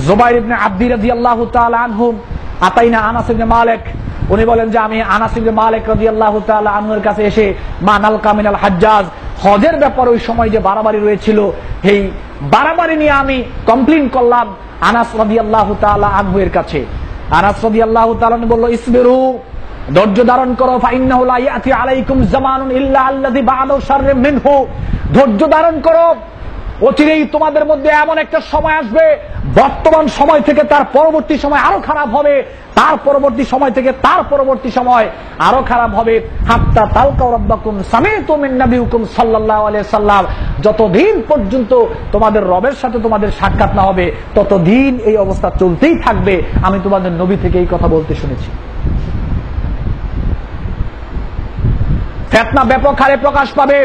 জুবাইর ইবনে আব্দি রাদিয়াল্লাহু তাআলা আনহু আতাইনা আনাস ইবনে মালিক, উনি বলেন যে আমি আনাস ইবনে মালিক রাদিয়াল্লাহু তাআলা আনহুর কাছে এসে মানাল কামিনাল হাজ্জাজ, হজের ব্যাপারে ওই সময় যে বাড়াবাড়ি রয়েছিল এই বাড়াবাড়ি নিয়ে আমি কমপ্লেইন করলাম আনাস রাদিয়াল্লাহু তাআলা আনহু এর কাছে। আনাস রাদিয়াল্লাহু তাআলা বলল ইসবিরু, ধৈর্য ধারণ করো, ফাইন্নাহু লা ইয়াতি আলাইকুম জামানুন ইল্লা আল্লাযী বা'দাহু শাররুম মিনহু, ধৈর্য ধারণ করো, অচিরেই তোমাদের মধ্যে এমন একটা সময় আসবে বর্তমান সময় থেকে তার পরবর্তী সময় আরো খারাপ হবে, তার পরবর্তী সময় থেকে তার পরবর্তী সময় আরো খারাপ হবে। হাত্তা তালকাউ রাব্বাকুম সামি'তু মিন নাবিয়িকুম সাল্লাল্লাহু আলাইহি সাল্লাম, যতদিন পর্যন্ত তোমাদের রবের সাথে তোমাদের সাক্ষাৎ না হবে ততদিন এই অবস্থা চলতেই থাকবে। আমি তোমাদের নবী থেকে এই কথা বলতে শুনেছি। ফিতনা ব্যাপক হারে প্রকাশ পাবে,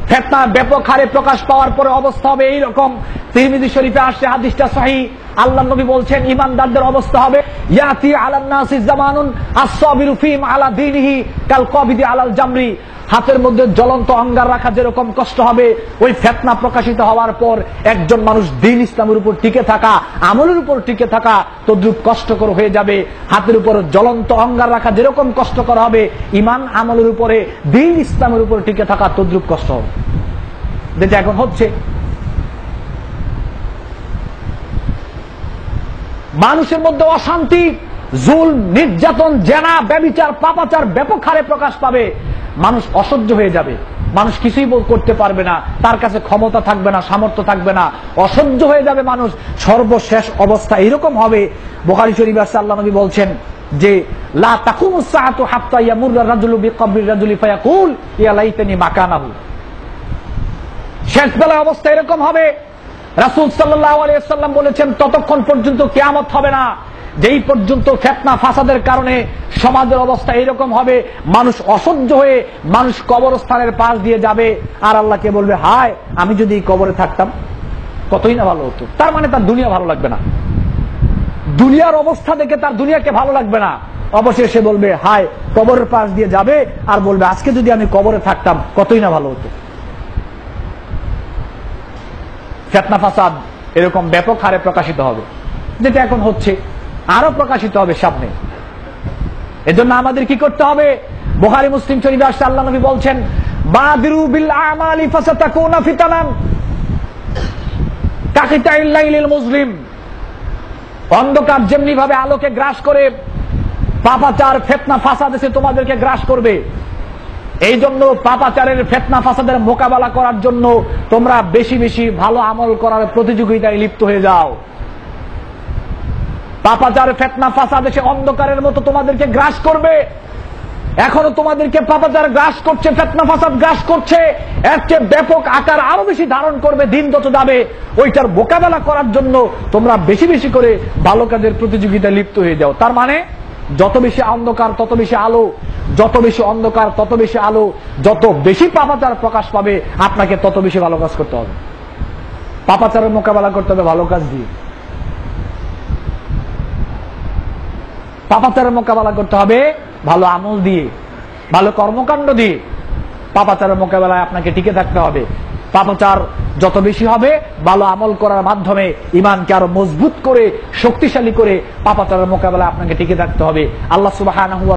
ফিতনা ব্যাপক হারে প্রকাশ পাওয়ার পরে অবস্থা হবে এইরকম। তিরমিজি শরীফে আসছে, হাদিসটা সহিহ। আল্লাহর নবী বলছেন ঈমানদারদের অবস্থা হবে ইয়াতি আলান নাসি জামানুন আস-সাবিরু ফীম আলা দীনিহি কাল কাবিদি আলাল জামরি, হাতের মধ্যে জ্বলন্ত অঙ্গার রাখা যেরকম কষ্ট হবে, ওই ফিতনা প্রকাশিত হওয়ার পর একজন মানুষ দ্বীন ইসলামের উপর টিকে থাকা, আমলের উপর টিকে থাকা তদ্রুপ কষ্টকর হয়ে যাবে। হাতের উপর জ্বলন্ত অঙ্গার রাখা যেরকম কষ্টকর হবে, ঈমান আমলের উপরে দ্বীন ইসলামের উপর টিকে থাকা তদ্রুপ কষ্ট হবে, যেটা এখন হচ্ছে। মানুষের মধ্যে অশান্তি, জুলম, নির্যাতন, জেনা, ব্যভিচার, পাপাচার ব্যাপক হারে প্রকাশ পাবে। মানুষ অসহ্য হয়ে যাবে, মানুষ কিছুই করতে পারবে না, তার কাছে ক্ষমতা থাকবে না, সামর্থ্য থাকবে না, অসহ্য হয়ে যাবে মানুষ। সর্বশেষ অবস্থা এরকম হবে, বুখারী শরীফে আছে আল্লাহ নবী বলছেন যে লা তাকুমুস সাআতু হাত্তা ইয়ামুররা রাজুলু বিকবরি রাজুলি ফায়াকুল ইয়া লাইতানি মাকানাহু। শেষ বেলায় অবস্থা এরকম হবে, রাসূল সাল্লাল্লাহু আলাইহি ওয়াসাল্লাম বলেছেন ততক্ষণ পর্যন্ত কিয়ামত হবে না যেই পর্যন্ত ফিতনা ফাসাদের কারণে সমাজের অবস্থা এরকম হবে, মানুষ অসহ্য হয়ে মানুষ কবরস্থানের পাশ দিয়ে যাবে আর আল্লাহকে বলবে হায় আমি যদি এই কবরে থাকতাম কতই না ভালো হতো। তার মানে তার দুনিয়া ভালো লাগবে না, দুনিয়ার অবস্থা দেখে তার দুনিয়াকে ভালো লাগবে না। অবশেষে সে বলবে হায়, কবরের পাশ দিয়ে যাবে আর বলবে আজকে যদি আমি কবরে থাকতাম কতই না ভালো হতো। ফিতনা ফাসাদ এরকম ব্যাপক হারে প্রকাশিত হবে, যেটা এখন হচ্ছে, আরো প্রকাশিত হবে সামনে। এজন্য আমাদের কি করতে হবে? বুখারী মুসলিম শরীফে আসছে আল্লাহ নবী বলছেন বাদিরু বিল আমালি ফাসাতাকুনা ফিতানান কাকিতাইল লাইলিল মুজলিম। অন্ধকার যেমনি ভাবে আলোকে গ্রাস করে, পাপাচার ফিতনা ফাসাদ এসে তোমাদেরকে গ্রাস করবে। এই জন্য পাপাচারের ফিতনা ফাসাদের মোকাবেলা করার জন্য তোমরা বেশি বেশি ভালো আমল করার প্রতিযোগিতায় লিপ্ত হয়ে যাও। পাপাচার ফিতনা ফাসাদ এসে অন্ধকারের মতো তোমাদেরকে গ্রাস করবে, এখনো তোমাদেরকে পাপাচার গ্রাস করছে, ফিতনা ফাসাদ গ্রাস করছে, এর চেয়ে ব্যাপক আকার আরো বেশি ধারণ করবে দিন যত যাবে। ওইটার মোকাবেলা করার জন্য তোমরা বেশি বেশি করে ভালো কাজের প্রতিযোগিতায় লিপ্ত হয়ে যাও। তার মানে যত বেশি অন্ধকার তত বেশি আলো, যত বেশি অন্ধকার তত বেশি আলো, যত বেশি পাপাচার প্রকাশ পাবে আপনাকে তত বেশি ভালো কাজ করতে হবে। পাপাচারের মোকাবেলা করতে হবে ভালো কাজ দিয়ে, পাপাচারের মোকাবেলা করতে হবে ভালো আমল দিয়ে, ভালো কর্মকাণ্ড দিয়ে। পাপাচারের মোকাবেলায় আপনাকে টিকে থাকতে হবে। পাপাচার যত বেশি হবে ভালো আমল করার মাধ্যমে ঈমানকে আরো মজবুত করে শক্তিশালী করে পাপাচারের মোকাবেলায় আপনাকে টিকে থাকতে হবে। আল্লাহ সুবহানাহু